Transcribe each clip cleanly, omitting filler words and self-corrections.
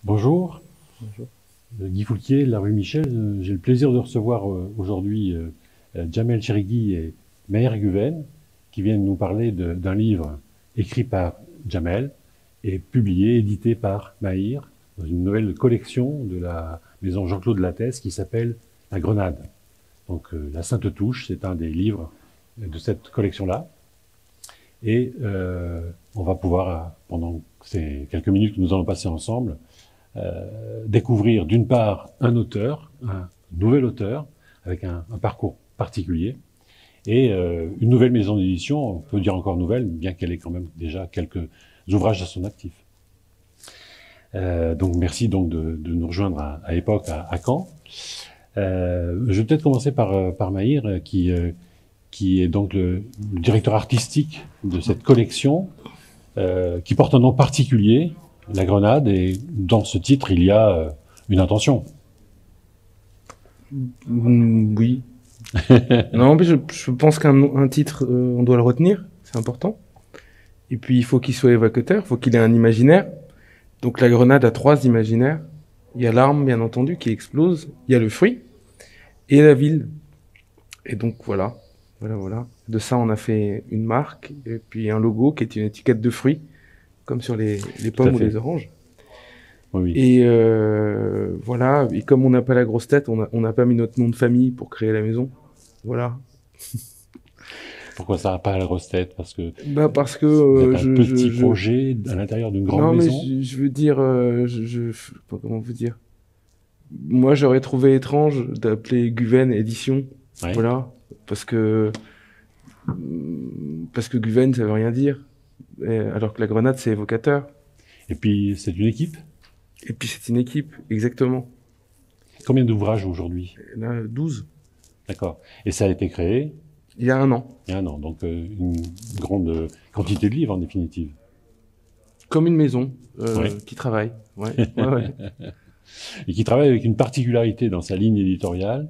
Bonjour, Bonjour. Guy Foulquier, de la rue Michel. J'ai le plaisir de recevoir aujourd'hui Jamel Cherigui et Maher Guven, qui viennent nous parler d'un livre écrit par Jamel et publié, édité par Maher, dans une nouvelle collection de la maison Jean-Claude Lattès qui s'appelle La Grenade. Donc La Sainte Touche, c'est un des livres de cette collection-là. Et on va pouvoir, pendant ces quelques minutes que nous allons passer ensemble, découvrir d'une part un nouvel auteur, avec un parcours particulier, et une nouvelle maison d'édition, on peut dire encore nouvelle, bien qu'elle ait quand même déjà quelques ouvrages à son actif. Donc merci donc de nous rejoindre à Époque à Caen. Je vais peut-être commencer par Maher, qui est donc le directeur artistique de cette collection, qui porte un nom particulier, La Grenade, et dans ce titre, il y a une intention. Oui. Non, mais je pense qu'un titre, on doit le retenir, c'est important. Et puis, il faut qu'il soit évocateur, il faut qu'il ait un imaginaire. Donc, la grenade a 3 imaginaires. Il y a l'arme, bien entendu, qui explose. Il y a le fruit. Et la ville. Et donc, voilà. De ça, on a fait une marque. Et puis, un logo qui est une étiquette de fruits, comme sur les pommes ou les oranges. Oui. Et voilà, et comme on n'a pas la grosse tête, on n'a pas mis notre nom de famille pour créer la maison. Voilà. Pourquoi ça n'a pas la grosse tête? Parce que Parce que vous avez un petit projet à l'intérieur d'une grande maison. Non, mais je veux dire, comment vous dire. Moi, j'aurais trouvé étrange d'appeler Guven Édition. Ouais. Voilà, parce que Guven, ça veut rien dire, alors que la grenade, c'est évocateur. Et puis, c'est une équipe? Et puis, c'est une équipe, exactement. Combien d'ouvrages aujourd'hui? Là, 12. D'accord. Et ça a été créé? Il y a 1 an. Il y a 1 an, donc une grande quantité de livres en définitive. Comme une maison Ouais. qui travaille. Ouais. Et qui travaille avec une particularité dans sa ligne éditoriale,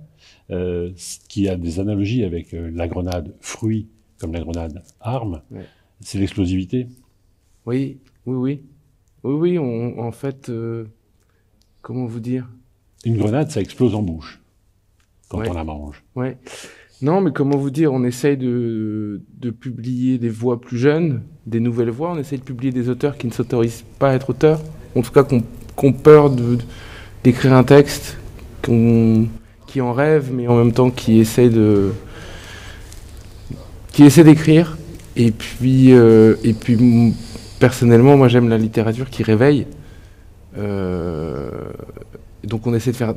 qui a des analogies avec la grenade fruit comme la grenade arme. Ouais. C'est l'explosivité. Oui. En fait, comment vous dire? Une grenade, ça explose en bouche quand Ouais. on la mange. Ouais. Non, mais comment vous dire? On essaye de publier des voix plus jeunes, des nouvelles voix. On essaye de publier des auteurs qui ne s'autorisent pas à être auteurs. En tout cas, qui ont peur d'écrire un texte, qui en rêvent, mais en même temps qui essaient d'écrire. Et puis, personnellement, moi, j'aime la littérature qui réveille. Donc, on essaie de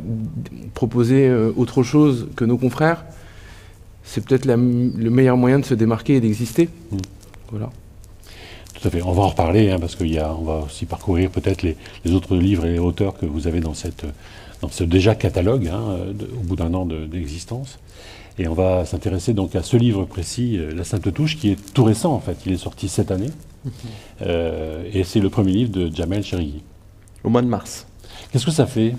proposer autre chose que nos confrères. C'est peut-être le meilleur moyen de se démarquer et d'exister. Voilà. Tout à fait. On va en reparler, parce on va aussi parcourir peut-être les autres livres et auteurs que vous avez dans ce déjà catalogue, au bout d'1 an d'existence. Et on va s'intéresser donc à ce livre précis, La Sainte Touche, qui est tout récent en fait. Il est sorti cette année. Et c'est le premier livre de Jamel Cherigui. Au mois de mars. Qu'est-ce que ça fait?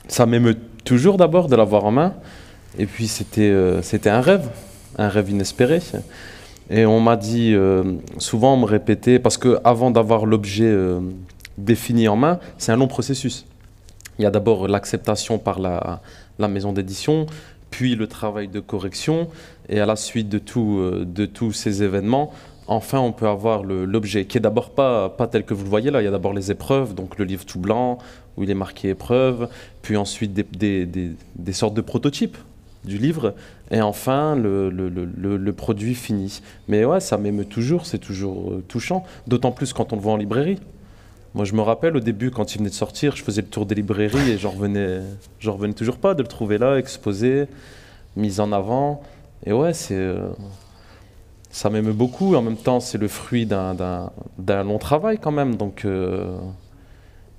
Ça m'émeut toujours d'abord de l'avoir en main. Et puis c'était un rêve inespéré. Et on m'a dit, souvent on me répétait, parce qu'avant d'avoir l'objet défini en main, c'est un long processus. Il y a d'abord l'acceptation par la maison d'édition, puis le travail de correction, et à la suite de tous ces événements, enfin on peut avoir l'objet, qui est d'abord pas tel que vous le voyez là. Il y a d'abord les épreuves, donc le livre tout blanc, où il est marqué épreuve, puis ensuite des sortes de prototypes du livre, et enfin le produit fini. Mais ouais, ça m'émeut toujours, c'est toujours touchant, d'autant plus quand on le voit en librairie. Moi, je me rappelle au début, quand il venait de sortir, je faisais le tour des librairies et j'en revenais toujours pas de le trouver là, exposé, mis en avant. Et ouais, ça m'émeut beaucoup. En même temps, c'est le fruit d'un long travail quand même. Donc,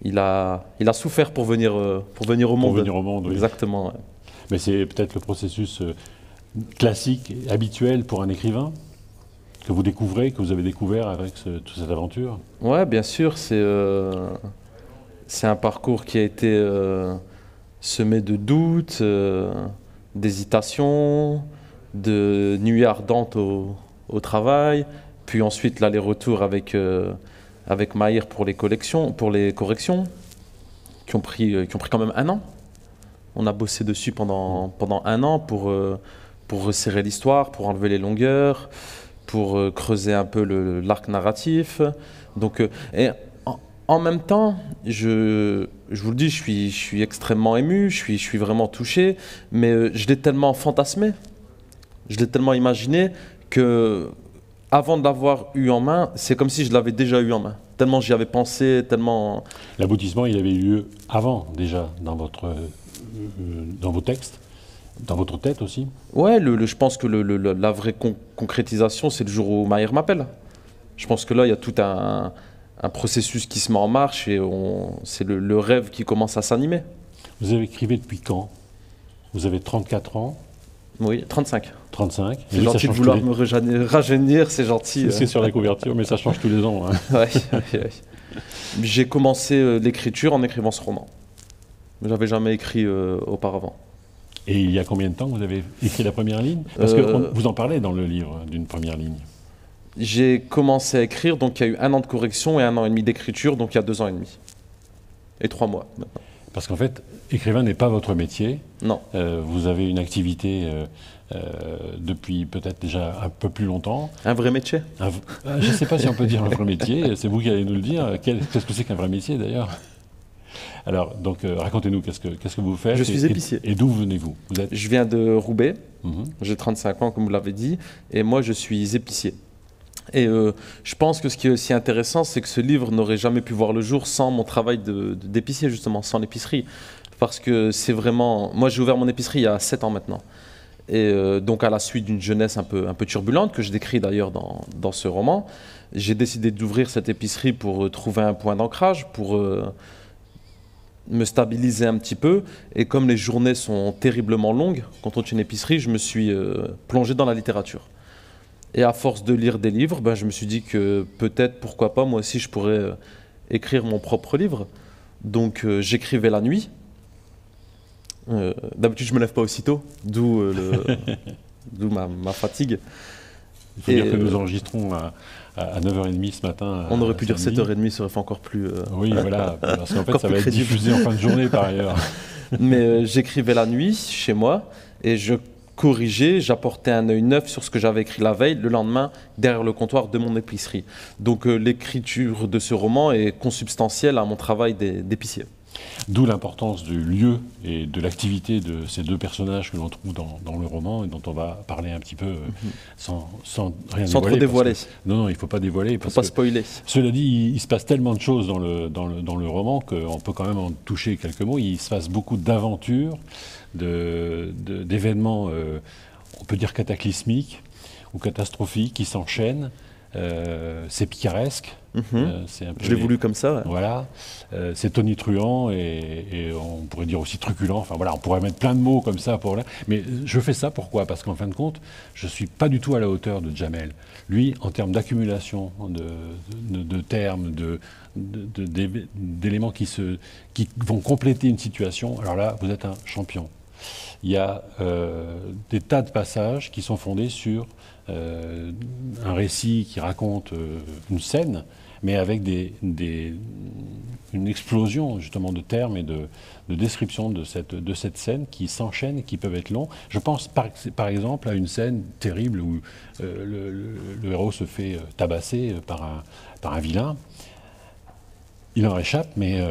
il a souffert pour venir au monde. Pour venir au monde, oui. Exactement. Ouais. Mais c'est peut-être le processus classique, habituel pour un écrivain, que vous découvrez, que vous avez découvert avec toute cette aventure. Ouais, bien sûr, c'est un parcours qui a été semé de doutes, d'hésitations, de nuits ardentes au travail, puis ensuite l'aller-retour avec avec Maïr pour les corrections, qui ont pris quand même 1 an. On a bossé dessus pendant 1 an pour resserrer l'histoire, pour enlever les longueurs, pour creuser un peu l'arc narratif. Donc, en même temps, je vous le dis, je suis extrêmement ému, je suis vraiment touché, mais je l'ai tellement fantasmé, je l'ai tellement imaginé que avant de l'avoir eu en main, c'est comme si je l'avais déjà eu en main. Tellement j'y avais pensé, tellement... L'aboutissement, il avait eu lieu avant, déjà, dans vos textes, dans votre tête aussi. Ouais, je pense que la vraie concrétisation, c'est le jour où Maïr m'appelle. Je pense que là, il y a tout un processus qui se met en marche et c'est le rêve qui commence à s'animer. Vous avez écrivé depuis quand? Vous avez 34 ans? Oui, 35. 35. C'est gentil de vouloir me rajeunir, c'est gentil. C'est sur la couverture, mais ça change tous les ans. Hein. Ouais. J'ai commencé l'écriture en écrivant ce roman. J'avais jamais écrit auparavant. Et il y a combien de temps que vous avez écrit la première ligne? Parce que vous en parlez dans le livre d'une première ligne. J'ai commencé à écrire, donc il y a eu 1 an de correction et 1 an et demi d'écriture, donc il y a 2 ans et demi. Et 3 mois maintenant. Parce qu'en fait, écrivain n'est pas votre métier. Non. Vous avez une activité depuis peut-être déjà un peu plus longtemps. Un vrai métier? Je ne sais pas si on peut dire un vrai métier, c'est vous qui allez nous le dire. Qu'est-ce que c'est qu'un vrai métier d'ailleurs? Alors, donc, racontez-nous, qu'est-ce que vous faites? Je suis épicier. Et d'où venez-vous? Je viens de Roubaix, j'ai 35 ans comme vous l'avez dit, et moi je suis épicier. Et je pense que ce qui est aussi intéressant, c'est que ce livre n'aurait jamais pu voir le jour sans mon travail d'épicier, justement, sans l'épicerie. Parce que c'est vraiment... Moi, j'ai ouvert mon épicerie il y a 7 ans maintenant. Et donc, à la suite d'une jeunesse un peu turbulente, que je décris d'ailleurs dans ce roman, j'ai décidé d'ouvrir cette épicerie pour trouver un point d'ancrage, pour me stabiliser un petit peu. Et comme les journées sont terriblement longues, quand on est une épicerie, je me suis plongé dans la littérature. Et à force de lire des livres, je me suis dit que peut-être, pourquoi pas, moi aussi, je pourrais écrire mon propre livre. Donc j'écrivais la nuit. D'habitude, je ne me lève pas aussitôt, d'où ma fatigue. Il faut dire que nous enregistrons à 9h30 ce matin. On aurait pu dire 7h30, ça aurait fait encore plus... Oui, voilà, parce qu'en fait, ça va être diffusé en fin de journée par ailleurs. Mais j'écrivais la nuit, chez moi, et je corrigeais, j'apportais un œil neuf sur ce que j'avais écrit la veille, le lendemain, derrière le comptoir de mon épicerie. Donc l'écriture de ce roman est consubstantielle à mon travail d'épicier. D'où l'importance du lieu et de l'activité de ces 2 personnages que l'on trouve dans le roman et dont on va parler un petit peu sans rien dévoiler. Sans trop dévoiler. Non, il ne faut pas dévoiler. Il ne faut pas spoiler. Cela dit, il se passe tellement de choses dans le roman qu'on peut quand même en toucher quelques mots. Il se passe beaucoup d'aventures, d'événements, on peut dire cataclysmiques ou catastrophiques qui s'enchaînent. C'est picaresque. Je l'ai voulu comme ça. Ouais. Voilà, c'est tonitruant et on pourrait dire aussi truculent. Enfin voilà, on pourrait mettre plein de mots comme ça pour là. Mais je fais ça pourquoi? Parce qu'en fin de compte, je suis pas du tout à la hauteur de Jamel. Lui, en termes d'accumulation de termes, d'éléments qui vont compléter une situation. Alors là, vous êtes un champion. Il y a des tas de passages qui sont fondés sur un récit qui raconte une scène, mais avec une explosion justement de termes et de description de cette scène qui s'enchaînent et qui peuvent être longs. Je pense par exemple à une scène terrible où le héros se fait tabasser par un vilain. Il en réchappe, mais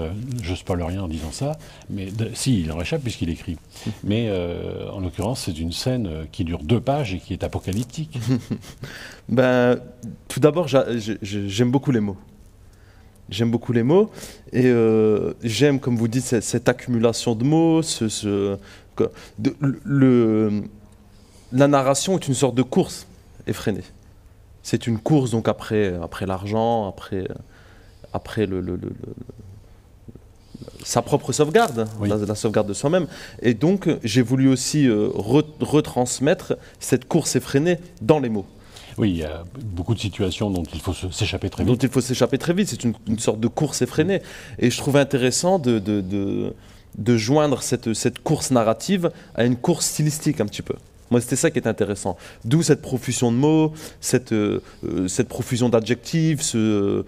je ne spoil rien en disant ça, mais si, il en réchappe puisqu'il écrit. Mais en l'occurrence, c'est une scène qui dure 2 pages et qui est apocalyptique. Tout d'abord, j'aime beaucoup les mots. J'aime beaucoup les mots et j'aime, comme vous dites, cette accumulation de mots. La narration est une sorte de course effrénée. C'est une course donc après l'argent, après sa propre sauvegarde, oui. la sauvegarde de soi-même. Et donc, j'ai voulu aussi retransmettre cette course effrénée dans les mots. Oui, il y a beaucoup de situations dont il faut s'échapper très vite. Dont il faut s'échapper très vite, c'est une sorte de course effrénée. Et je trouvais intéressant de joindre cette course narrative à une course stylistique un petit peu. Moi, c'était ça qui est intéressant. D'où cette profusion de mots, cette profusion d'adjectifs, ce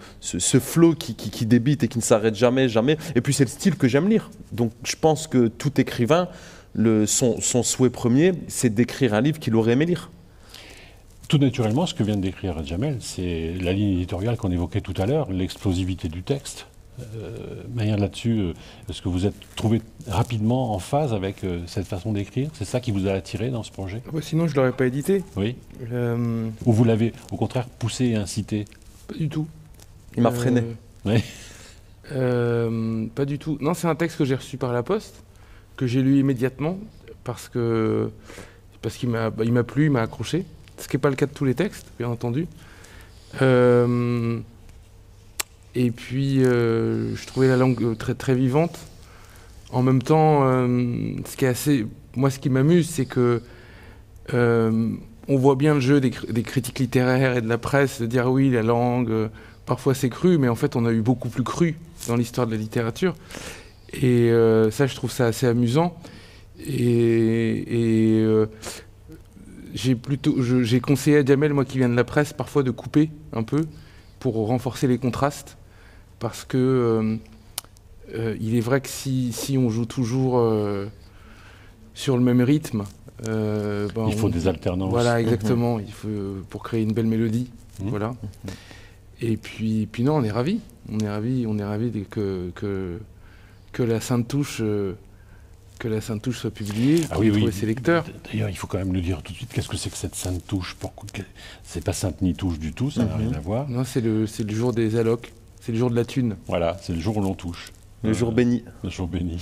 flow qui débite et qui ne s'arrête jamais, jamais. Et puis, c'est le style que j'aime lire. Donc, je pense que tout écrivain, son souhait premier, c'est d'écrire un livre qu'il aurait aimé lire. Tout naturellement, ce que vient de décrire Jamel, c'est la ligne éditoriale qu'on évoquait tout à l'heure, l'explosivité du texte. Manière là-dessus, est-ce que vous êtes trouvé rapidement en phase avec cette façon d'écrire? C'est ça qui vous a attiré dans ce projet? Sinon, je ne l'aurais pas édité. Oui. Ou vous l'avez, au contraire, poussé et incité? Pas du tout. Il m'a freiné. Oui. Pas du tout. Non, c'est un texte que j'ai reçu par la poste, que j'ai lu immédiatement, parce qu'il m'a plu, il m'a accroché. Ce qui n'est pas le cas de tous les textes, bien entendu. Et puis, je trouvais la langue très, très vivante. En même temps, ce qui m'amuse, c'est que on voit bien le jeu des critiques littéraires et de la presse, de dire oui, la langue, parfois c'est cru, mais en fait, on a eu beaucoup plus cru dans l'histoire de la littérature. Et ça, je trouve ça assez amusant. J'ai conseillé à Jamel, moi qui viens de la presse, parfois de couper un peu pour renforcer les contrastes. Parce que il est vrai que si on joue toujours sur le même rythme... il faut des alternances. Voilà, exactement. Il faut, pour créer une belle mélodie. Voilà. Et puis non, on est ravis. On est ravis que la Sainte Touche... soit publiée, trouver ses lecteurs. D'ailleurs, il faut quand même le dire tout de suite, qu'est-ce que c'est que cette Sainte Touche? C'est pas Sainte ni Touche du tout, ça n'a rien à voir. Non, c'est le jour des allocs, c'est le jour de la thune. Voilà, c'est le jour où l'on touche. Le jour béni. Le jour béni.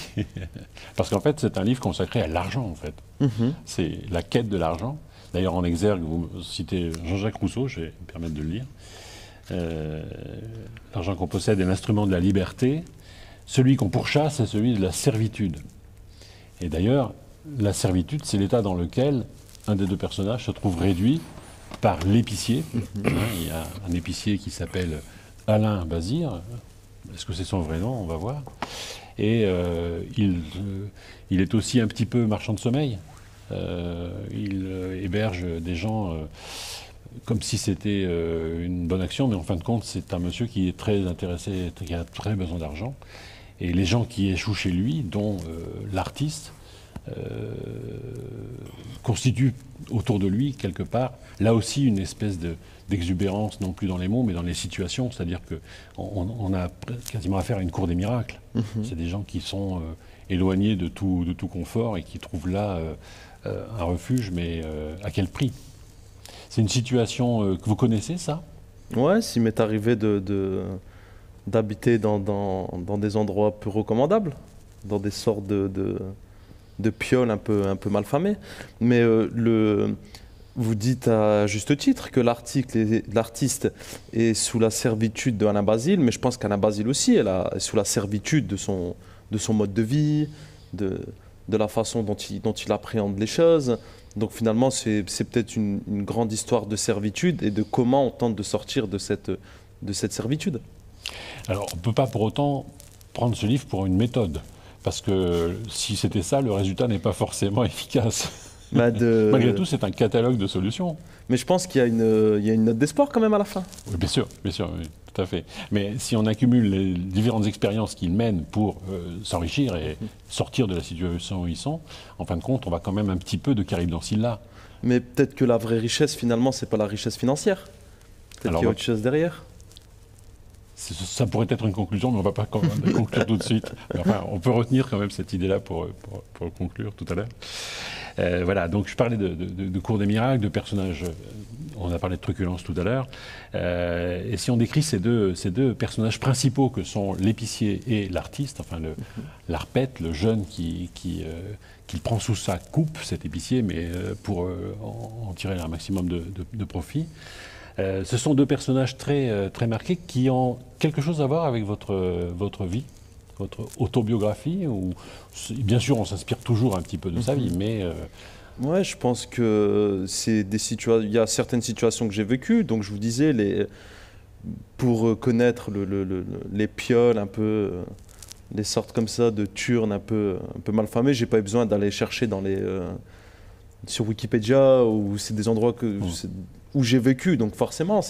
Parce qu'en fait, c'est un livre consacré à l'argent, en fait. C'est la quête de l'argent. D'ailleurs, en exergue, vous citez Jean-Jacques Rousseau, je vais me permettre de le lire. L'argent qu'on possède est l'instrument de la liberté. Celui qu'on pourchasse est celui de la servitude. Et d'ailleurs, la servitude, c'est l'état dans lequel un des deux personnages se trouve réduit par l'épicier. Il y a un épicier qui s'appelle Alain Bazire. Est-ce que c'est son vrai nom? On va voir. Et il est aussi un petit peu marchand de sommeil. Il héberge des gens comme si c'était une bonne action, mais en fin de compte, c'est un monsieur qui est très intéressé, qui a très besoin d'argent. Et les gens qui échouent chez lui, dont l'artiste, constituent autour de lui, quelque part, là aussi une espèce d'exubérance, non plus dans les mots, mais dans les situations. C'est-à-dire qu'on a quasiment affaire à une cour des miracles. C'est des gens qui sont éloignés de tout confort et qui trouvent là un refuge, mais à quel prix? C'est une situation que vous connaissez, ça? Ouais, s'il m'est arrivé d'habiter dans des endroits peu recommandables, dans des sortes de pioles un peu malfamées. Mais vous dites à juste titre que l'artiste est sous la servitude d'Alain Basile, mais je pense qu'Alain Basile aussi est sous la servitude de son mode de vie, de la façon dont il appréhende les choses. Donc finalement, c'est peut-être une grande histoire de servitude et de comment on tente de sortir de cette servitude. Alors, on ne peut pas pour autant prendre ce livre pour une méthode, parce que si c'était ça, le résultat n'est pas forcément efficace. Malgré tout, c'est un catalogue de solutions. Mais je pense qu'il y a une note d'espoir quand même à la fin. Oui, bien sûr, oui, tout à fait. Mais si on accumule les différentes expériences qu'ils mènent pour s'enrichir et sortir de la situation où ils sont, en fin de compte, on va quand même un petit peu de Caribe dans Scylla. Mais peut-être que la vraie richesse, finalement, c'est pas la richesse financière. Peut-être qu'il y a autre chose derrière. Ça pourrait être une conclusion, mais on ne va pas conclure tout de suite. Mais enfin, on peut retenir quand même cette idée-là pour conclure tout à l'heure. Voilà, donc je parlais de cours des miracles, de personnages. On a parlé de truculence tout à l'heure. Et si on décrit ces deux personnages principaux que sont l'épicier et l'artiste, enfin l'arpète, le jeune qui prend sous sa coupe, cet épicier, mais pour en tirer un maximum de profit. Ce sont deux personnages très marqués qui ont quelque chose à voir avec votre vie, votre autobiographie, ou bien sûr on s'inspire toujours un petit peu de sa vie, mais... Ouais, je pense que il y a certaines situations que j'ai vécues, donc je vous disais, pour connaître les pioles un peu, les sortes comme ça de turnes un peu malfamées, j'ai pas eu besoin d'aller chercher dans sur Wikipédia, ou c'est des endroits où j'ai vécu, donc forcément,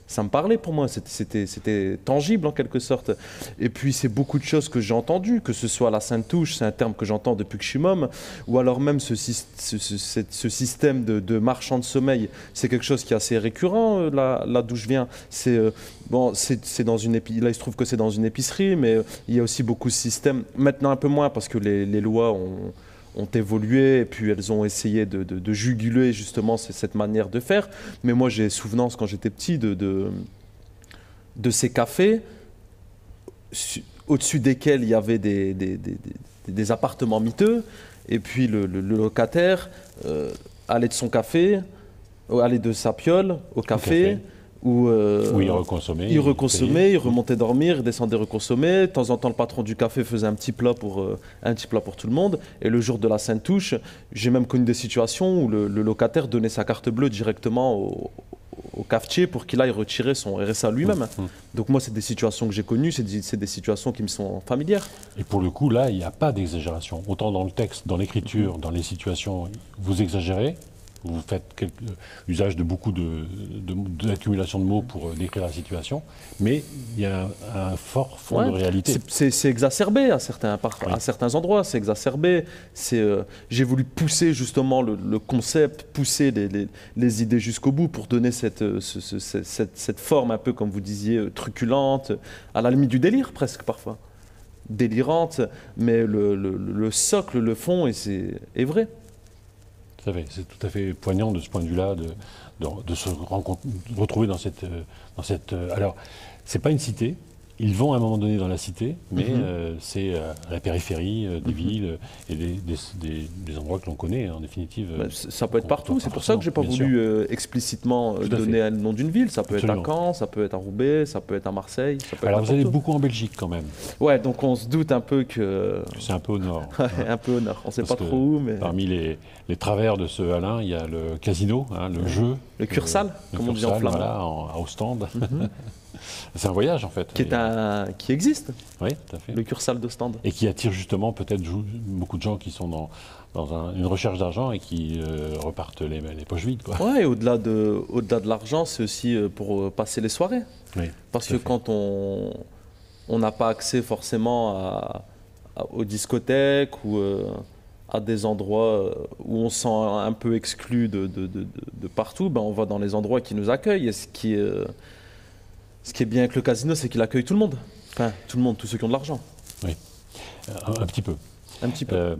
ça me parlait pour moi, c'était tangible en quelque sorte. Et puis c'est beaucoup de choses que j'ai entendues, que ce soit la Sainte Touche, c'est un terme que j'entends depuis que je suis môme, ou alors même ce système de marchand de sommeil, c'est quelque chose qui est assez récurrent là d'où je viens. C'est dans une épicerie, là il se trouve que c'est dans une épicerie, mais il y a aussi beaucoup de systèmes, maintenant un peu moins parce que les lois ont évolué et puis elles ont essayé de juguler justement cette manière de faire. Mais moi j'ai souvenance quand j'étais petit de ces cafés au-dessus desquels il y avait des appartements miteux, et puis le locataire allait de son café, allait de sa piole au café. Où il reconsommait, il remontait dormir, il descendait reconsommer. De temps en temps, le patron du café faisait un petit plat pour tout le monde. Et le jour de la Sainte Touche, j'ai même connu des situations où le locataire donnait sa carte bleue directement au cafetier pour qu'il aille retirer son RSA lui-même. Donc moi, c'est des situations que j'ai connues, c'est des situations qui me sont familières. Et pour le coup, là, il n'y a pas d'exagération. Autant dans le texte, dans l'écriture, dans les situations, vous exagérez. Vous faites usage de beaucoup d'accumulation de mots pour décrire la situation, mais il y a un fort fond de réalité. C'est exacerbé à certains endroits, c'est exacerbé. J'ai voulu pousser justement le concept, pousser les idées jusqu'au bout pour donner cette forme un peu, comme vous disiez, truculente, à la limite du délire presque parfois. Délirante, mais le socle, le fond est vrai. C'est tout à fait poignant de ce point de vue-là, de se retrouver dans cette... alors, c'est pas une cité. Ils vont à un moment donné dans la cité, mais c'est à la périphérie des villes et des endroits que l'on connaît, en définitive. Ça peut être partout. C'est pour ça que j'ai pas voulu explicitement donner le nom d'une ville. Ça peut être à Caen, ça peut être à Roubaix, ça peut être à Marseille. Alors vous allez beaucoup en Belgique quand même. Ouais, donc on se doute un peu que... C'est un peu au nord. Un peu au nord. On sait pas trop où, mais... Parmi les travers de ce Alain, il y a le casino, le jeu. Le Cursal, comme on dit en flamand. Voilà, à Ostende. C'est un voyage en fait. Qui existe. Oui, tout à fait. Le Cursal d'Ostende. Et qui attire justement peut-être beaucoup de gens qui sont dans une recherche d'argent et qui repartent les poches vides. Oui, au-delà de l'argent, c'est aussi pour passer les soirées. Oui, parce que quand on n'a pas accès forcément aux discothèques ou à des endroits où on se sent un peu exclu de partout, on va dans les endroits qui nous accueillent. Et ce qui est bien avec le casino, c'est qu'il accueille tout le monde. Enfin, tout le monde, tous ceux qui ont de l'argent. Oui, un petit peu. Un petit peu.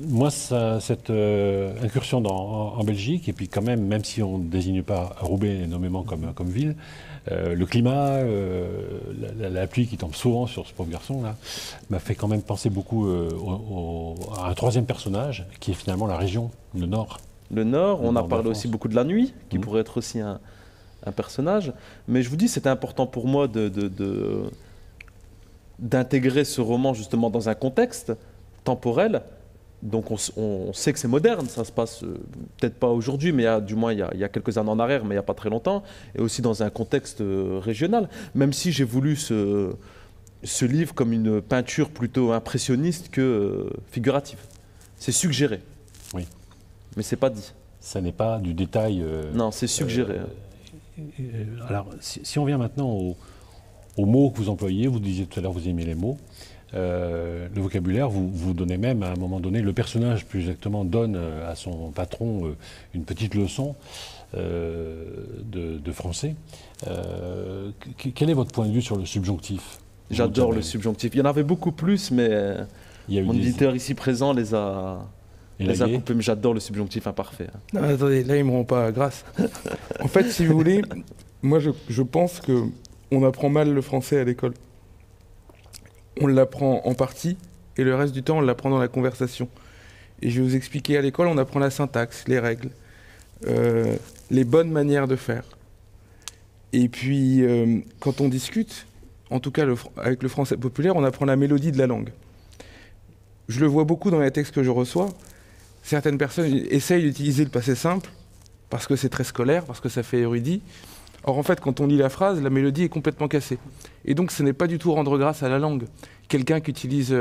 Moi, cette incursion en Belgique, et puis quand même si on ne désigne pas Roubaix nommément comme ville, le climat, la pluie qui tombe souvent sur ce pauvre garçon-là, m'a fait quand même penser beaucoup à un troisième personnage, qui est finalement la région, le Nord. Le Nord, on a parlé aussi beaucoup de la nuit, qui pourrait être aussi un personnage, mais je vous dis, c'était important pour moi d'intégrer ce roman justement dans un contexte temporel. Donc on sait que c'est moderne, ça se passe peut-être pas aujourd'hui, mais du moins il y a quelques années en arrière, mais il n'y a pas très longtemps, et aussi dans un contexte régional, même si j'ai voulu ce livre comme une peinture plutôt impressionniste que figurative. C'est suggéré, oui, mais c'est pas dit. Ça n'est pas du détail. Non, c'est suggéré. Alors, si on vient maintenant aux mots que vous employez, vous disiez tout à l'heure, vous aimez les mots. Le vocabulaire, vous donnez même, à un moment donné, le personnage, plus exactement, donne à son patron une petite leçon de français. Quel est votre point de vue sur le subjonctif? J'adore le subjonctif. Il y en avait beaucoup plus, mais mon éditeur ici présent les a coupés. Mais j'adore le subjonctif imparfait. Non, attendez, là, ils me rend pas grâce. En fait, si vous voulez, moi, je pense qu'on apprend mal le français à l'école. On l'apprend en partie, et le reste du temps, on l'apprend dans la conversation. Et je vais vous expliquer, à l'école, on apprend la syntaxe, les règles, les bonnes manières de faire. Et puis, quand on discute, en tout cas avec le français populaire, on apprend la mélodie de la langue. Je le vois beaucoup dans les textes que je reçois. Certaines personnes essayent d'utiliser le passé simple, parce que c'est très scolaire, parce que ça fait érudit. Or, en fait, quand on lit la phrase, la mélodie est complètement cassée. Et donc, ce n'est pas du tout rendre grâce à la langue. Quelqu'un qui utilise,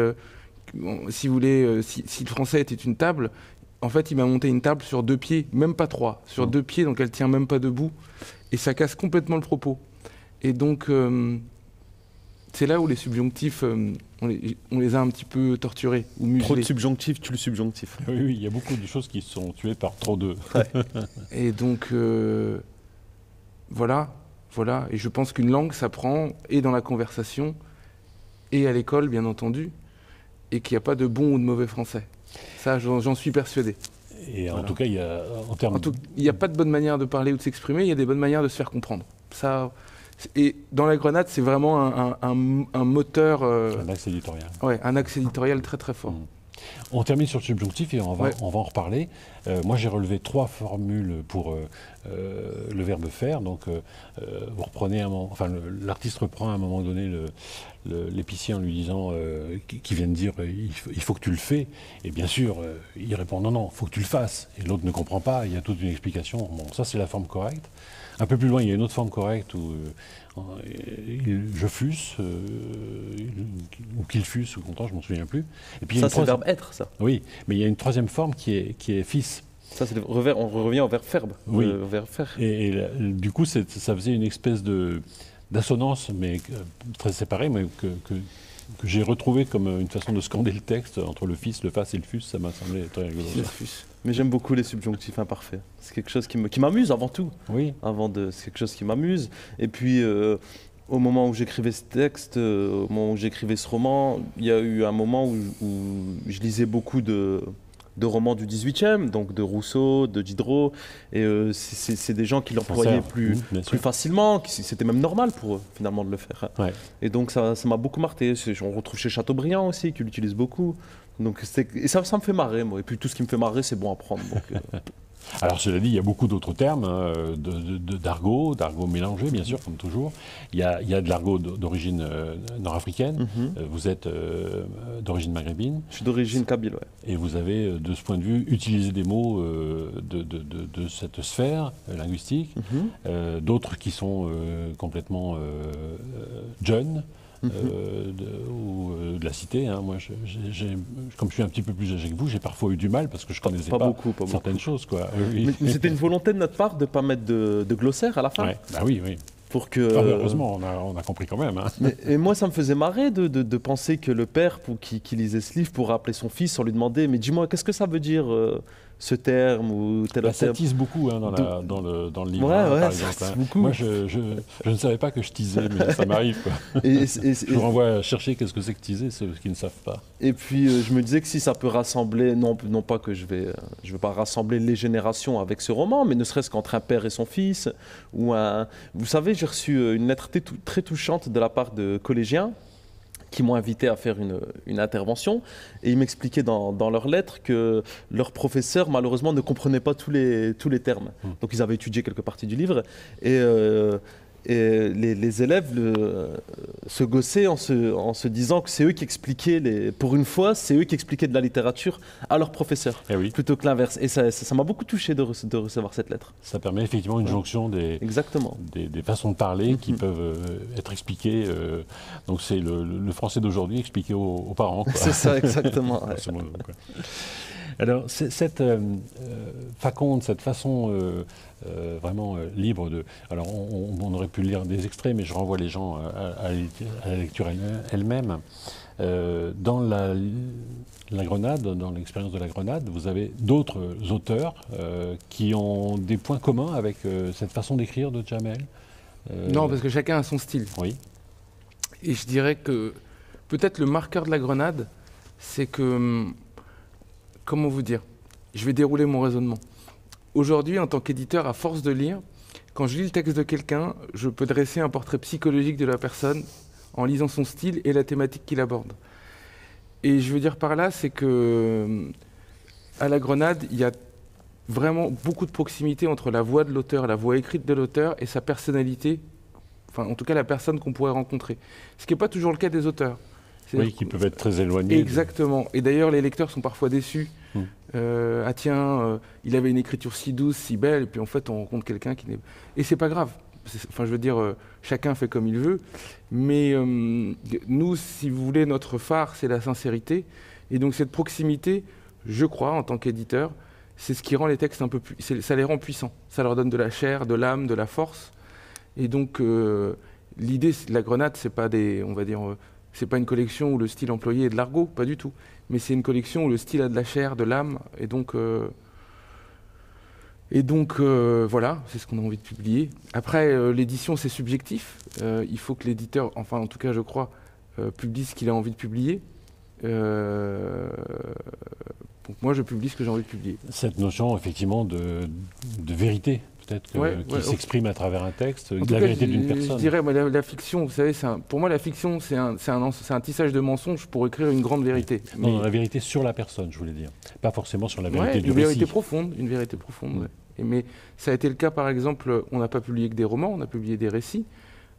si vous voulez, si le français était une table, En fait, il m'a monté une table sur 2 pieds, même pas 3, sur 2 pieds, donc elle tient même pas debout. Et ça casse complètement le propos. Et donc, c'est là où les subjonctifs, on les a un petit peu torturés ou muselés. Trop de subjonctifs tue le subjonctif. Oui, oui, il y a beaucoup de choses qui sont tuées par trop de... Ouais. Et donc, voilà. Et je pense qu'une langue s'apprend et dans la conversation et à l'école, bien entendu, et qu'il n'y a pas de bon ou de mauvais français. Ça, j'en suis persuadé. Et en Voilà. tout cas, il y a, en termes... Il n'y a pas de bonne manière de parler ou de s'exprimer, il y a des bonnes manières de se faire comprendre. Ça, et dans la grenade, c'est vraiment un moteur... Un axe éditorial. Ouais, un axe éditorial très très fort. On termine sur le subjonctif et on va en reparler. Moi, j'ai relevé 3 formules pour le verbe faire. Donc, vous reprenez l'artiste reprend à un moment donné l'épicier en lui disant, qui vient de dire, il faut que tu le fais. Et bien sûr, il répond non, il faut que tu le fasses. Et l'autre ne comprend pas. Il y a toute une explication. Bon, ça, c'est la forme correcte. Un peu plus loin, il y a une autre forme correcte où je fusse, ou qu'il fusse, au contraire, je ne m'en souviens plus. Et puis, Ça, c'est le verbe être, ça. Oui, mais il y a une troisième forme qui est fils. Ça, c'est on revient au verbe verbe. Oui. Au verbe faire. Et du coup, ça faisait une espèce d'assonance, mais très séparée, mais que j'ai retrouvé comme une façon de scander le texte entre le fils, le face et le fus. Ça m'a semblé très rigolo. Mais j'aime beaucoup les subjonctifs imparfaits. C'est quelque chose qui m'amuse avant tout. Oui. C'est quelque chose qui m'amuse. Et puis, au moment où j'écrivais ce texte, au moment où j'écrivais ce roman, il y a eu un moment où je lisais beaucoup de romans du 18e, donc de Rousseau, de Diderot, et c'est des gens qui l'employaient plus facilement, c'était même normal pour eux, finalement, de le faire. Ouais. Et donc ça m'a beaucoup marqué. On retrouve chez Chateaubriand aussi, qui l'utilise beaucoup. Donc et ça me fait marrer, moi. Et puis tout ce qui me fait marrer, c'est bon à prendre. Donc, Alors, cela dit, il y a beaucoup d'autres termes d'argot mélangé, bien sûr, comme toujours. Il y a de l'argot d'origine nord-africaine. Vous êtes d'origine maghrébine. Je suis d'origine kabyle, ouais. Et vous avez, de ce point de vue, utilisé des mots de cette sphère linguistique. D'autres qui sont complètement jeunes. Ou de la cité. Hein. Moi, comme je suis un petit peu plus âgé que vous, j'ai parfois eu du mal parce que je ne connaissais pas certaines choses. Quoi. Mais c'était une volonté de notre part de ne pas mettre de glossaire à la fin. Ouais. Bah oui. Pour que, heureusement, on a compris quand même. Hein. Et moi, ça me faisait marrer de penser que le père qui lisait ce livre pourrait appeler son fils sans lui demander « Mais dis-moi, qu'est-ce que ça veut dire ce terme ou tel autre terme ?» Ça tease beaucoup hein, dans le livre, ouais, par exemple. Hein. Beaucoup. Moi, je ne savais pas que je teasais, mais ça m'arrive. Je renvoie à chercher qu'est-ce que c'est que teaser, ceux qui ne savent pas. Et puis, je me disais que si ça peut rassembler, non pas que je vais pas rassembler les générations avec ce roman, mais ne serait-ce qu'entre un père et son fils, ou Vous savez, j'ai reçu une lettre très touchante de la part de collégiens qui m'ont invité à faire une intervention, et ils m'expliquaient dans leur lettre que leur professeur malheureusement ne comprenait pas tous les termes. Donc ils avaient étudié quelques parties du livre, et les élèves se gossaient en se disant que c'est eux qui expliquaient, pour une fois, c'est eux qui expliquaient de la littérature à leurs professeurs, plutôt que l'inverse. Et ça m'a beaucoup touché de recevoir cette lettre. Ça permet effectivement une jonction des façons de parler qui peuvent être expliquées. Donc c'est le français d'aujourd'hui expliqué aux parents. C'est ça, exactement. Ouais. Alors, cette faconde, cette façon vraiment libre de... Alors, on aurait pu lire des extraits, mais je renvoie les gens à la lecture elle-même. Dans la Grenade, dans l'expérience de la Grenade, vous avez d'autres auteurs qui ont des points communs avec cette façon d'écrire de Jamel. Non, parce que chacun a son style. Oui. Et je dirais que peut-être le marqueur de la Grenade, c'est que... Comment vous dire? Je vais dérouler mon raisonnement. Aujourd'hui, en tant qu'éditeur, à force de lire, quand je lis le texte de quelqu'un, je peux dresser un portrait psychologique de la personne en lisant son style et la thématique qu'il aborde. Et je veux dire par là, c'est que à la Grenade, il y a vraiment beaucoup de proximité entre la voix de l'auteur, la voix écrite de l'auteur et sa personnalité, enfin en tout cas la personne qu'on pourrait rencontrer. Ce qui n'est pas toujours le cas des auteurs. Oui, qui peuvent être très éloignés. Exactement. Et d'ailleurs, les lecteurs sont parfois déçus. Ah tiens, il avait une écriture si douce, si belle, et puis en fait, on rencontre quelqu'un qui n'est... Et c'est pas grave. Enfin, je veux dire, chacun fait comme il veut. Mais nous, si vous voulez, notre phare, c'est la sincérité. Et donc, cette proximité, je crois, en tant qu'éditeur, c'est ce qui rend les textes un peu plus... Ça les rend puissants. Ça leur donne de la chair, de l'âme, de la force. Et donc, l'idée de la Grenade, c'est pas c'est pas une collection où le style employé est de l'argot, pas du tout. Mais c'est une collection où le style a de la chair, de l'âme, et donc... voilà, c'est ce qu'on a envie de publier. Après, l'édition, c'est subjectif. Il faut que l'éditeur, enfin en tout cas je crois, publie ce qu'il a envie de publier. Donc moi, je publie ce que j'ai envie de publier. Cette notion, effectivement, de vérité, peut-être, qui s'exprime à travers un texte, de la vérité d'une personne. Je dirais, moi, la fiction, vous savez, pour moi, la fiction, c'est un tissage de mensonges pour écrire une grande vérité. Non, la vérité sur la personne, je voulais dire. Pas forcément sur la vérité du récit. Une vérité profonde, ouais. Mais ça a été le cas, par exemple, on n'a pas publié que des romans, on a publié des récits.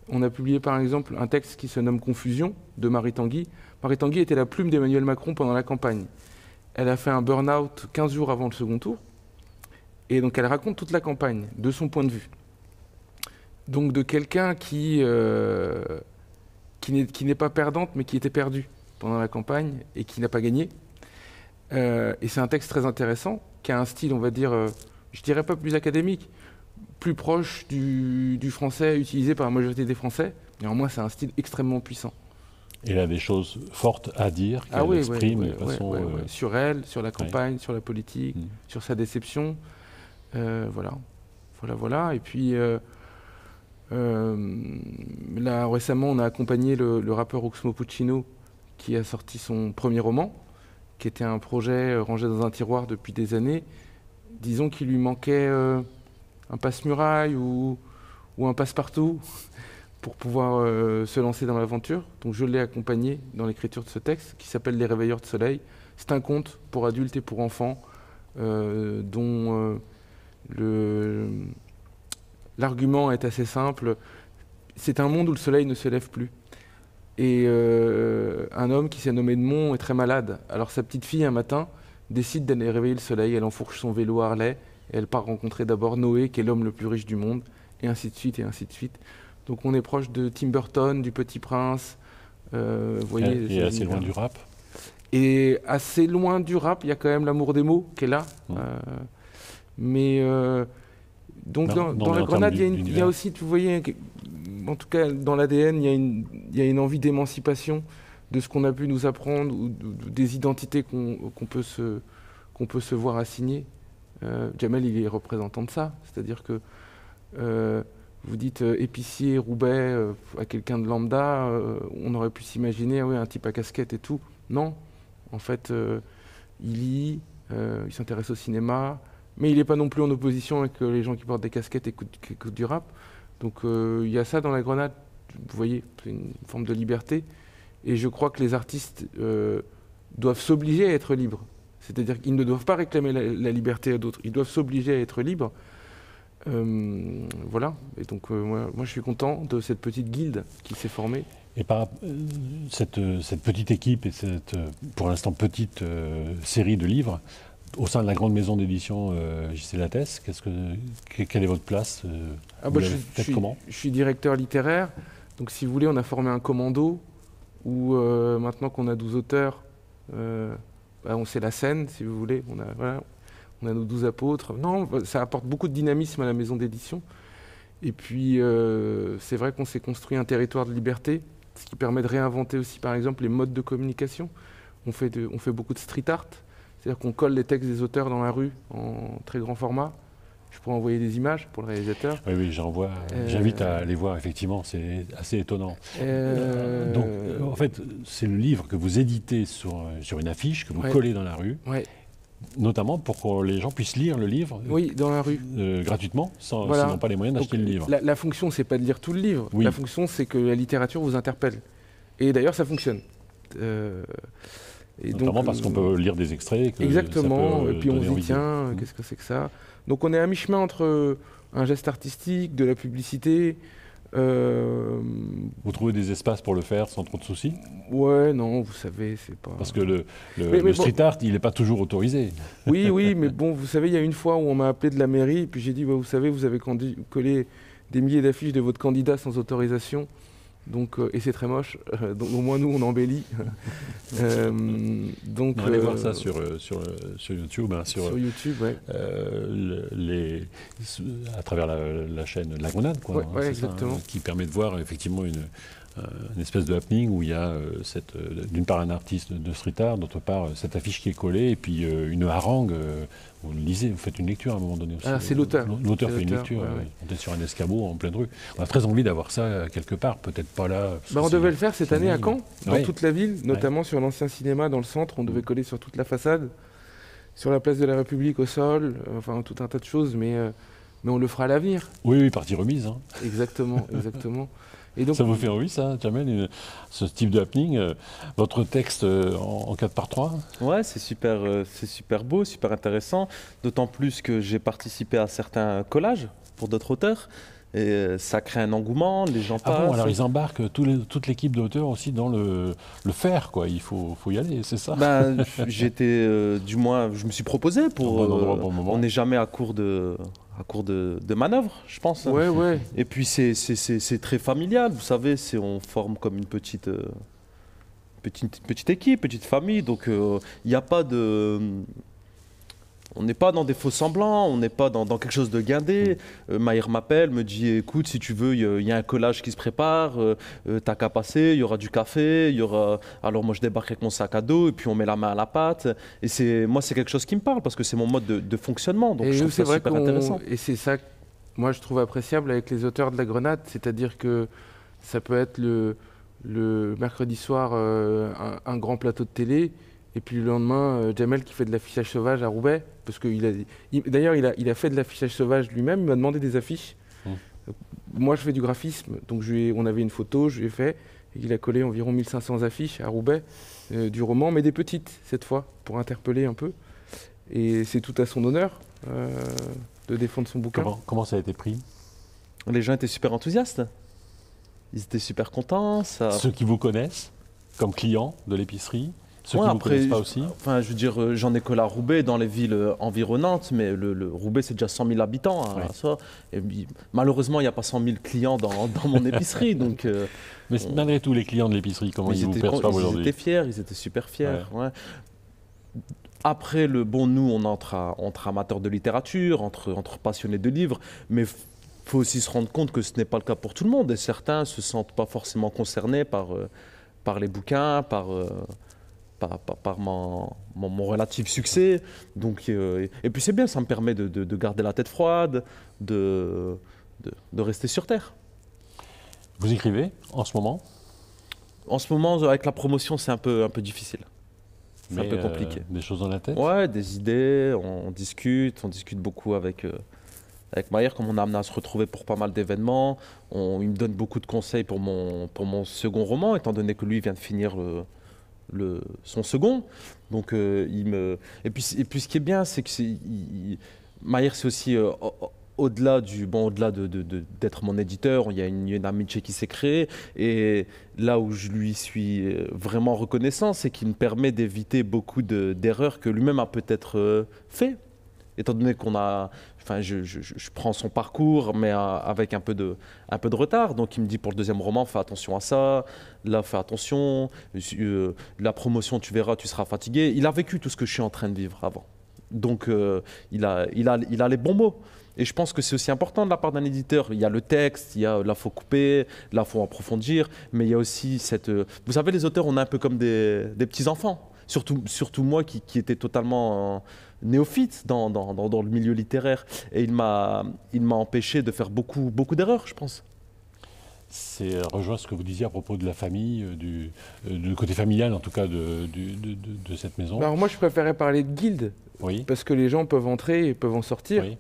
On a publié, par exemple, un texte qui se nomme Confusion, de Marie Tanguy. Marie Tanguy était la plume d'Emmanuel Macron pendant la campagne. Elle a fait un burn-out 15 jours avant le second tour. Et donc, elle raconte toute la campagne, de son point de vue. Donc, de quelqu'un qui n'est pas perdante, mais qui était perdue pendant la campagne et qui n'a pas gagné. Et c'est un texte très intéressant, qui a un style, on va dire, je dirais pas plus académique, plus proche du français utilisé par la majorité des Français. Néanmoins, c'est un style extrêmement puissant. Et elle a des choses fortes à dire, qu'elle exprime de façon... Sur elle, sur la campagne, sur la politique, sur sa déception. Voilà. Et puis, là, récemment, on a accompagné le rappeur Oxmo Puccino, qui a sorti son premier roman, qui était un projet rangé dans un tiroir depuis des années. Disons qu'il lui manquait un passe-muraille ou un passe-partout pour pouvoir se lancer dans l'aventure. Donc je l'ai accompagné dans l'écriture de ce texte qui s'appelle Les Réveilleurs de Soleil. C'est un conte pour adultes et pour enfants dont l'argument est assez simple. C'est un monde où le soleil ne se lève plus. Et un homme qui s'est nommé Edmond est très malade. Alors sa petite fille, un matin, décide d'aller réveiller le soleil. Elle enfourche son vélo Harley et elle part rencontrer d'abord Noé, qui est l'homme le plus riche du monde, et ainsi de suite, et ainsi de suite. Donc on est proche de Tim Burton, du Petit Prince. Vous voyez, et assez loin du rap. Et assez loin du rap, il y a quand même l'amour des mots qui est là. Donc dans la Grenade, il y a aussi, vous voyez, en tout cas dans l'ADN, il y a une envie d'émancipation de ce qu'on a pu nous apprendre ou des identités qu'on peut se voir assigner. Jamel, il est représentant de ça, c'est-à-dire que vous dites épicier, Roubaix à quelqu'un de lambda, on aurait pu s'imaginer un type à casquette et tout. Non, en fait, il lit, il s'intéresse au cinéma, mais il n'est pas non plus en opposition avec les gens qui portent des casquettes et qui écoutent du rap. Donc il y a ça dans la Grenade, vous voyez, c'est une forme de liberté. Et je crois que les artistes doivent s'obliger à être libres. C'est-à-dire qu'ils ne doivent pas réclamer la liberté à d'autres, ils doivent s'obliger à être libres. Voilà, et donc moi je suis content de cette petite guilde qui s'est formée. Et par cette petite équipe et cette, pour l'instant, petite série de livres, au sein de la grande maison d'édition JC Lattès, quelle est votre place je suis directeur littéraire, donc si vous voulez, on a formé un commando où maintenant qu'on a 12 auteurs, on sait la scène, si vous voulez, on a nos 12 apôtres. Non, ça apporte beaucoup de dynamisme à la maison d'édition. Et puis, c'est vrai qu'on s'est construit un territoire de liberté, ce qui permet de réinventer aussi, par exemple, les modes de communication. On fait beaucoup de street art, c'est-à-dire qu'on colle les textes des auteurs dans la rue en très grand format. Je pourrais envoyer des images pour le réalisateur. Oui, j'envoie. J'invite à les voir, effectivement, c'est assez étonnant. Donc, en fait, c'est le livre que vous éditez sur une affiche, que vous collez dans la rue, notamment pour que les gens puissent lire le livre dans la rue. Gratuitement, s'ils n'ont pas les moyens d'acheter le livre. La fonction, c'est pas de lire tout le livre. La fonction, c'est que la littérature vous interpelle. Et d'ailleurs, ça fonctionne. Et notamment parce qu'on peut lire des extraits. Exactement, et puis on se dit, tiens, qu'est-ce que c'est que ça? Donc on est à mi-chemin entre un geste artistique, de la publicité. Vous trouvez des espaces pour le faire sans trop de soucis? Ouais, non, vous savez, c'est pas... Parce que le street art, il n'est pas toujours autorisé. Oui, mais bon, vous savez, il y a une fois où on m'a appelé de la mairie, et puis j'ai dit, vous savez, vous avez collé des milliers d'affiches de votre candidat sans autorisation. Donc, et c'est très moche, donc au moins nous on embellit. Donc, on va aller voir ça sur YouTube. Hein, sur YouTube, ouais. À travers la chaîne La Grenade, quoi, ouais, hein, ouais, c'est exactement. ça, hein, qui permet de voir effectivement une espèce de happening où il y a d'une part un artiste de street art, d'autre part cette affiche qui est collée, et puis une harangue. Vous lisez, vous faites une lecture à un moment donné aussi. Ah, c'est l'auteur. L'auteur fait une lecture. Ouais. On est sur un escabeau en pleine rue. On a très envie d'avoir ça quelque part, peut-être pas là. On devait le faire cette année à Caen, dans toute la ville, notamment sur l'ancien cinéma dans le centre. On devait coller sur toute la façade, sur la place de la République au sol, enfin tout un tas de choses, mais on le fera à l'avenir. Oui, partie remise. Hein. Exactement, exactement. Et donc, ça vous fait envie, ça, Jamel, ce type de happening, votre texte en 4x3? Ouais, c'est super beau, super intéressant, d'autant plus que j'ai participé à certains collages pour d'autres auteurs, et ça crée un engouement, les gens passent. Ah bon, alors ils embarquent toute l'équipe d'auteurs aussi dans le faire, quoi. Il faut y aller, c'est ça? Du moins, je me suis proposé pour... bon moment. On n'est jamais à court de manœuvre, je pense. Ouais. Et puis c'est très familial, vous savez, on forme comme une petite équipe, petite famille, donc il n'y a pas de... On n'est pas dans des faux semblants, on n'est pas dans quelque chose de guindé. Maïr m'appelle, me dit écoute, si tu veux, il y a un collage qui se prépare, t'as qu'à passer, il y aura du café, il y aura. Alors moi je débarque avec mon sac à dos et puis on met la main à la pâte. Et moi c'est quelque chose qui me parle parce que c'est mon mode de fonctionnement. Donc je trouve ça super intéressant. Et c'est ça que moi je trouve appréciable avec les auteurs de La Grenade, c'est-à-dire que ça peut être le mercredi soir un grand plateau de télé. Et puis le lendemain, Jamel qui fait de l'affichage sauvage à Roubaix, parce que d'ailleurs il a fait de l'affichage sauvage lui-même, il m'a demandé des affiches. Moi je fais du graphisme, donc on avait une photo, je lui ai fait, et il a collé environ 1500 affiches à Roubaix, du roman, mais des petites cette fois, pour interpeller un peu. Et c'est tout à son honneur de défendre son bouquin. Comment ça a été pris? Les gens étaient super enthousiastes, ils étaient super contents. Ceux qui vous connaissent, comme clients de l'épicerie? Ceux qui ne vous connaissent pas aussi? Enfin, je veux dire, j'en ai collé à Roubaix, dans les villes environnantes, mais le Roubaix, c'est déjà 100 000 habitants. Hein, ça. Et malheureusement, il n'y a pas 100 000 clients dans mon épicerie. Donc, mais malgré tout, les clients de l'épicerie, comment ils vous perçoivent aujourd'hui? Ils étaient fiers, ils étaient super fiers. Ouais. Après, nous, on entre amateurs de littérature, entre passionnés de livres, mais il faut aussi se rendre compte que ce n'est pas le cas pour tout le monde. Et certains ne se sentent pas forcément concernés par les bouquins, par mon relatif succès. Donc, et puis c'est bien, ça me permet de garder la tête froide, de rester sur terre. Vous écrivez en ce moment? En ce moment, avec la promotion, c'est un peu difficile. C'est un peu compliqué. Des choses dans la tête? Ouais, des idées, on discute beaucoup avec Maïr, comme on a amené à se retrouver pour pas mal d'événements. Il me donne beaucoup de conseils pour mon second roman, étant donné que lui vient de finir son second. Donc et puis ce qui est bien, c'est que Maïr, c'est aussi au-delà d'être mon éditeur, il y a une amitié qui s'est créée, et là où je lui suis vraiment reconnaissant, c'est qu'il me permet d'éviter beaucoup d'erreurs que lui-même a peut-être fait, étant donné je prends son parcours, mais avec un peu de retard. Donc il me dit pour le deuxième roman, fais attention à ça, là fais attention, la promotion tu verras, tu seras fatigué. Il a vécu tout ce que je suis en train de vivre avant. Donc il a les bons mots. Et je pense que c'est aussi important de la part d'un éditeur. Il y a le texte, il y a là faut couper, là faut approfondir, mais il y a aussi vous savez, les auteurs, on est un peu comme des petits-enfants. Surtout moi qui était totalement néophyte dans le milieu littéraire. Et il m'a empêché de faire beaucoup d'erreurs, je pense. C'est rejoint ce que vous disiez à propos de la famille, du côté familial en tout cas de cette maison. Alors moi je préférais parler de guilde, parce que les gens peuvent entrer et peuvent en sortir. Oui.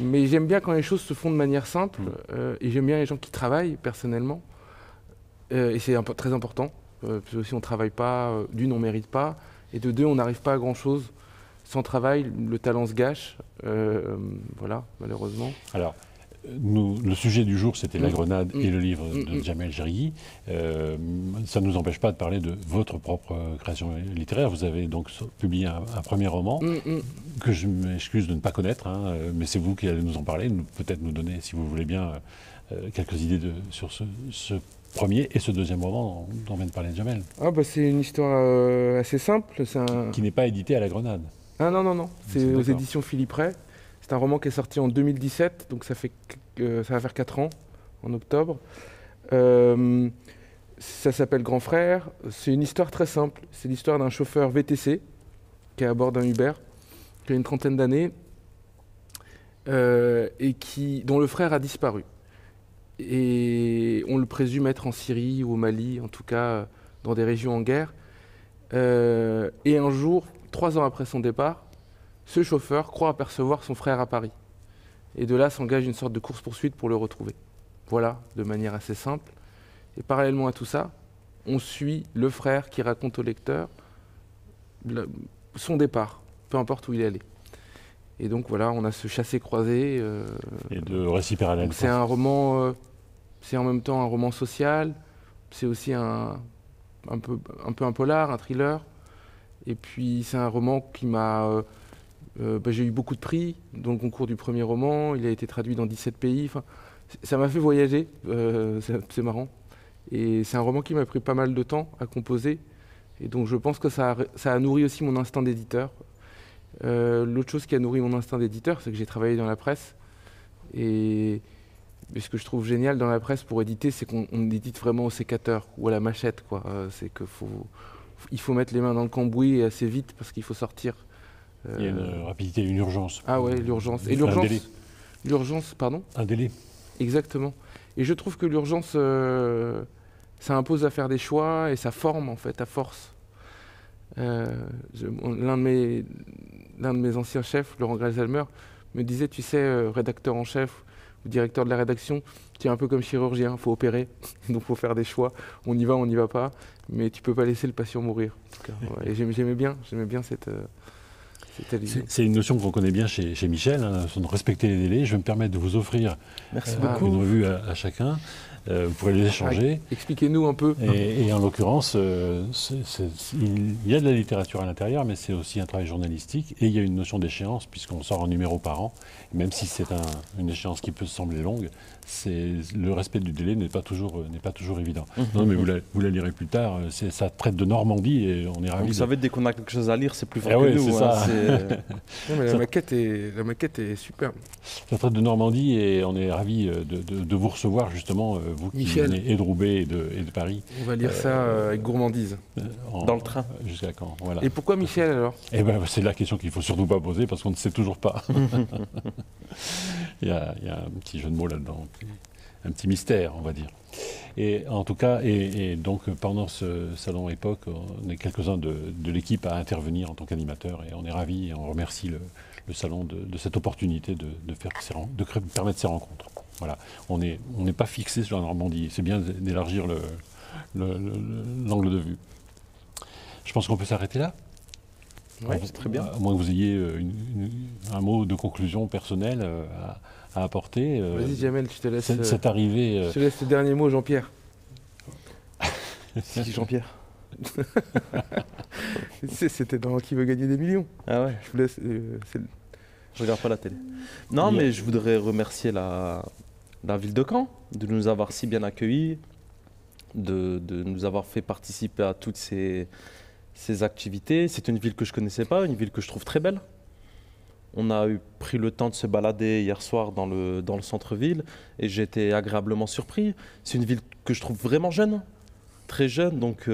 Mais j'aime bien quand les choses se font de manière simple, et j'aime bien les gens qui travaillent personnellement. Et c'est très important. Parce que si on ne travaille pas, d'une, on ne mérite pas, et de deux, on n'arrive pas à grand-chose. Sans travail, le talent se gâche, voilà, malheureusement. Alors, le sujet du jour, c'était la grenade et le livre de Jamel Chergui. Ça ne nous empêche pas de parler de votre propre création littéraire. Vous avez donc publié un premier roman que je m'excuse de ne pas connaître, hein, mais c'est vous qui allez nous en parler, peut-être nous donner, si vous voulez bien, quelques idées sur ce premier et ce deuxième roman dont vient de parler Jamel. Ah bah c'est une histoire assez simple. Qui n'est pas édité à la Grenade. Ah non, c'est aux éditions Philippe Ray. C'est un roman qui est sorti en 2017, donc ça va faire 4 ans, en octobre. Ça s'appelle Grand Frère. C'est une histoire très simple. C'est l'histoire d'un chauffeur VTC qui est à bord d'un Uber, qui a une trentaine d'années, et dont le frère a disparu. Et on le présume être en Syrie ou au Mali, en tout cas dans des régions en guerre. Et un jour, 3 ans après son départ, ce chauffeur croit apercevoir son frère à Paris. Et de là s'engage une sorte de course-poursuite pour le retrouver. Voilà, de manière assez simple. Et parallèlement à tout ça, on suit le frère qui raconte au lecteur son départ, peu importe où il est allé. Et donc voilà, on a ce chassé-croisé. Et de récits parallèles. C'est un roman, c'est en même temps un roman social, c'est aussi un peu un polar, un thriller. Et puis c'est un roman qui m'a... j'ai eu beaucoup de prix dans le concours du premier roman, il a été traduit dans 17 pays. Enfin, ça m'a fait voyager, c'est marrant. Et c'est un roman qui m'a pris pas mal de temps à composer. Et donc je pense que ça a nourri aussi mon instinct d'éditeur. L'autre chose qui a nourri mon instinct d'éditeur, c'est que j'ai travaillé dans la presse. Et ce que je trouve génial dans la presse pour éditer, c'est qu'on édite vraiment au sécateur ou à la machette, quoi. C'est qu'il faut mettre les mains dans le cambouis assez vite parce qu'il faut sortir. Il y a une rapidité, une urgence. Ah ouais, l'urgence. Et un délai. L'urgence, pardon ? Un délai. Exactement. Et je trouve que l'urgence, ça impose à faire des choix et ça forme en fait à force. L'un de mes anciens chefs, Laurent Grazelmer, me disait, tu sais, rédacteur en chef ou directeur de la rédaction, tu es un peu comme chirurgien, il faut opérer, donc il faut faire des choix. On y va pas, mais tu peux pas laisser le patient mourir. En tout cas, ouais. Et j'aimais bien cette allusion. C'est une notion qu'on connaît bien chez Michel, hein, de respecter les délais. Je vais me permettre de vous offrir une revue à chacun. Vous pourrez les échanger. Expliquez-nous un peu. Et en l'occurrence, il y a de la littérature à l'intérieur, mais c'est aussi un travail journalistique. Et il y a une notion d'échéance, puisqu'on sort un numéro par an. Et même si c'est une échéance qui peut sembler longue, le respect du délai n'est pas toujours évident. Non, mais vous la lirez plus tard. Ça traite de Normandie et on est ravis. Vous savez, dès qu'on a quelque chose à lire, c'est plus fort que oui, nous. C'est ça. Non, mais la maquette est superbe. Ça traite de Normandie et on est ravis de vous recevoir justement, vous qui Michel. venez et de Roubaix et de Paris. On va lire ça avec gourmandise. Dans le train. Jusqu'à quand, voilà. Et pourquoi Michel alors ? Eh ben, c'est la question qu'il ne faut surtout pas poser parce qu'on ne sait toujours pas. Il y a un petit jeu de mots là-dedans, un petit mystère, on va dire. Et en tout cas, et donc pendant ce salon Époque, on est quelques-uns de l'équipe à intervenir en tant qu'animateur et on est ravis et on remercie le salon de cette opportunité de permettre ces rencontres. Voilà, on n'est pas fixé sur la Normandie, c'est bien d'élargir l'angle de vue. Je pense qu'on peut s'arrêter là. Oui, c'est très bien. À moins que vous ayez un mot de conclusion personnelle à apporter. Vas-y Jamel, je te laisse. Cette arrivée. Je te laisse le dernier mot, Jean-Pierre. Si, Jean-Pierre. C'était dans Qui veut gagner des millions. Ah ouais. Je vous laisse. Je regarde pas la télé. Non, mais je voudrais remercier la ville de Caen de nous avoir si bien accueillis, de nous avoir fait participer à toutes ces activités. C'est une ville que je connaissais pas, une ville que je trouve très belle. On a pris le temps de se balader hier soir dans le centre-ville et j'ai été agréablement surpris. C'est une ville que je trouve vraiment jeune, très jeune, donc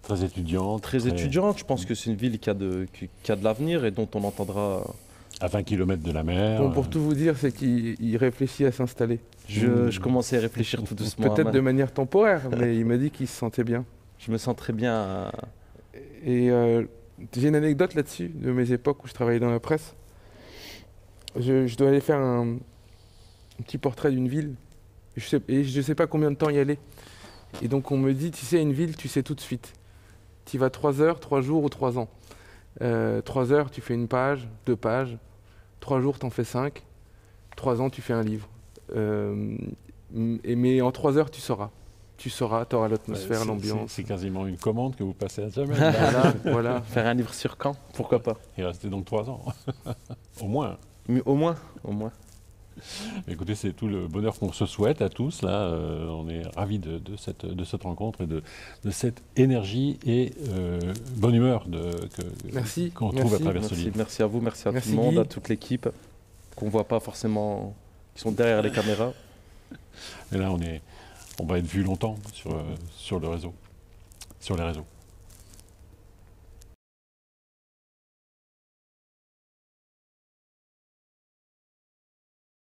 très étudiante. Très étudiante. Je pense que c'est une ville qui a de l'avenir et dont on entendra. À 20 km de la mer. Bon, pour tout vous dire, c'est qu'il réfléchit à s'installer. Je commençais à réfléchir tout doucement. Peut-être de manière temporaire, mais il m'a dit qu'il se sentait bien. Je me sens très bien. Et j'ai une anecdote là-dessus, de mes époques où je travaillais dans la presse. Je dois aller faire un petit portrait d'une ville. Et je sais pas combien de temps y aller. Et donc on me dit, tu sais, une ville, tu sais tout de suite. Tu y vas 3 heures, 3 jours ou 3 ans. 3 heures, tu fais 1 page, 2 pages. 3 jours, t'en fais 5. 3 ans, tu fais un livre. Mais en 3 heures, tu sauras. Tu sauras, tu auras l'atmosphère, l'ambiance. C'est quasiment une commande que vous passez à Jamel. Voilà. Faire un livre sur Caen, pourquoi pas? Il restait donc 3 ans. Au moins. Mais au moins. Écoutez, c'est tout le bonheur qu'on se souhaite à tous. Là, on est ravis de cette rencontre et de cette énergie et bonne humeur qu'on trouve à travers ce livre. Merci à vous, merci à tout le monde, à toute l'équipe qu'on voit pas forcément, qui sont derrière les caméras. Et là, on va être vu longtemps sur le réseau, sur les réseaux.